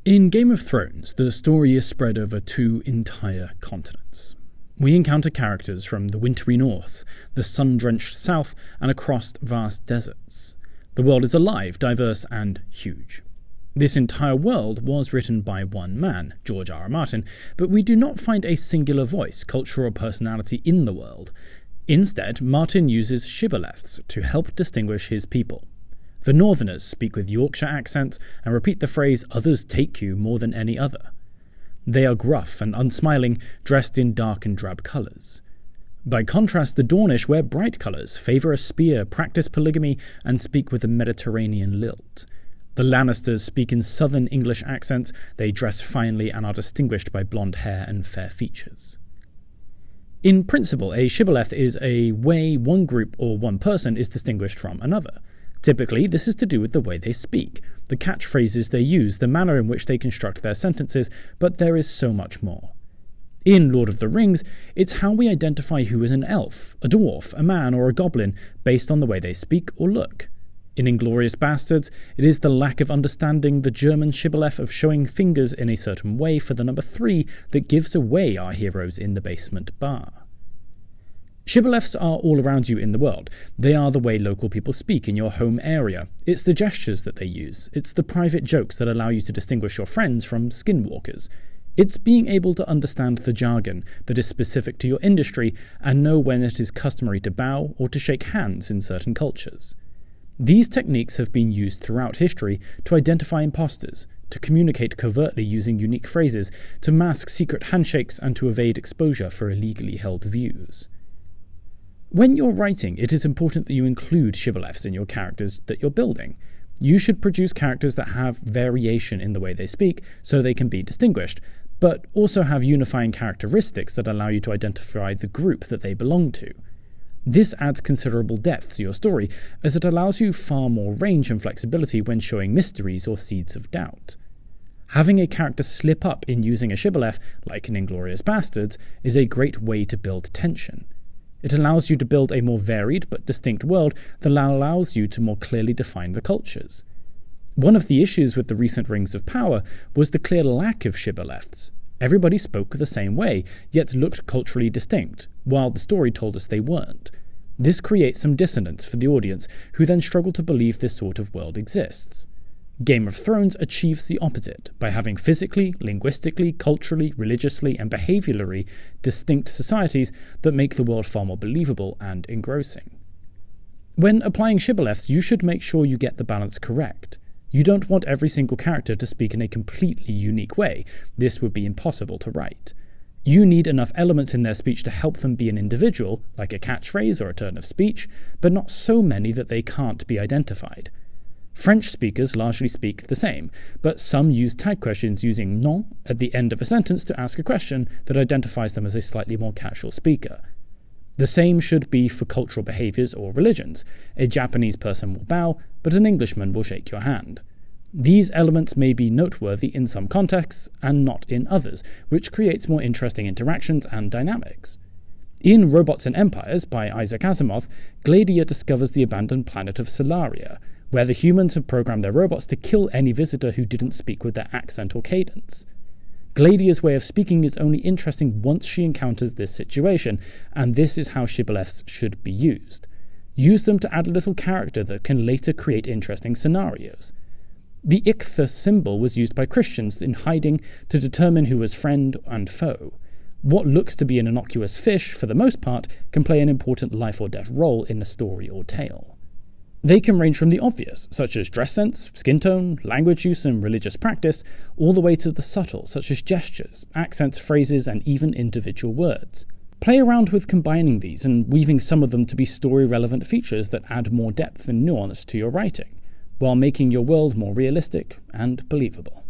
In Game of Thrones, the story is spread over 2 entire continents. We encounter characters from the wintry north, the sun-drenched south, and across vast deserts. The world is alive, diverse, and huge. This entire world was written by one man, George R. R. Martin, but we do not find a singular voice, culture, or personality in the world. Instead, Martin uses shibboleths to help distinguish his people. The Northerners speak with Yorkshire accents and repeat the phrase, "Others take you more than any other." They are gruff and unsmiling, dressed in dark and drab colours. By contrast, the Dornish wear bright colours, favour a spear, practice polygamy, and speak with a Mediterranean lilt. The Lannisters speak in southern English accents, they dress finely and are distinguished by blonde hair and fair features. In principle, a shibboleth is a way one group or one person is distinguished from another. Typically, this is to do with the way they speak, the catchphrases they use, the manner in which they construct their sentences, but there is so much more. In Lord of the Rings, it's how we identify who is an elf, a dwarf, a man, or a goblin based on the way they speak or look. In Inglourious Basterds, it is the lack of understanding the German shibboleth of showing fingers in a certain way for the number 3 that gives away our heroes in the basement bar. Shibboleths are all around you in the world. They are the way local people speak in your home area. It's the gestures that they use. It's the private jokes that allow you to distinguish your friends from skinwalkers. It's being able to understand the jargon that is specific to your industry and know when it is customary to bow or to shake hands in certain cultures. These techniques have been used throughout history to identify imposters, to communicate covertly using unique phrases, to mask secret handshakes, and to evade exposure for illegally held views. When you're writing, it is important that you include shibboleths in your characters that you're building. You should produce characters that have variation in the way they speak so they can be distinguished, but also have unifying characteristics that allow you to identify the group that they belong to. This adds considerable depth to your story, as it allows you far more range and flexibility when showing mysteries or seeds of doubt. Having a character slip up in using a shibboleth, like in Inglourious Basterds, is a great way to build tension. It allows you to build a more varied but distinct world that allows you to more clearly define the cultures. One of the issues with the recent Rings of Power was the clear lack of shibboleths. Everybody spoke the same way, yet looked culturally distinct, while the story told us they weren't. This creates some dissonance for the audience, who then struggle to believe this sort of world exists. Game of Thrones achieves the opposite by having physically, linguistically, culturally, religiously, and behaviourally distinct societies that make the world far more believable and engrossing. When applying shibboleths, you should make sure you get the balance correct. You don't want every single character to speak in a completely unique way. This would be impossible to write. You need enough elements in their speech to help them be an individual, like a catchphrase or a turn of speech, but not so many that they can't be identified. French speakers largely speak the same, but some use tag questions using non at the end of a sentence to ask a question that identifies them as a slightly more casual speaker. The same should be for cultural behaviours or religions. A Japanese person will bow, but an Englishman will shake your hand. These elements may be noteworthy in some contexts and not in others, which creates more interesting interactions and dynamics. In Robots and Empires by Isaac Asimov, Gladia discovers the abandoned planet of Solaria, where the humans have programmed their robots to kill any visitor who didn't speak with their accent or cadence. Gladia's way of speaking is only interesting once she encounters this situation, and this is how shibboleths should be used. Use them to add a little character that can later create interesting scenarios. The ichthus symbol was used by Christians in hiding to determine who was friend and foe. What looks to be an innocuous fish, for the most part, can play an important life or death role in a story or tale. They can range from the obvious, such as dress sense, skin tone, language use, and religious practice, all the way to the subtle, such as gestures, accents, phrases, and even individual words. Play around with combining these and weaving some of them to be story-relevant features that add more depth and nuance to your writing, while making your world more realistic and believable.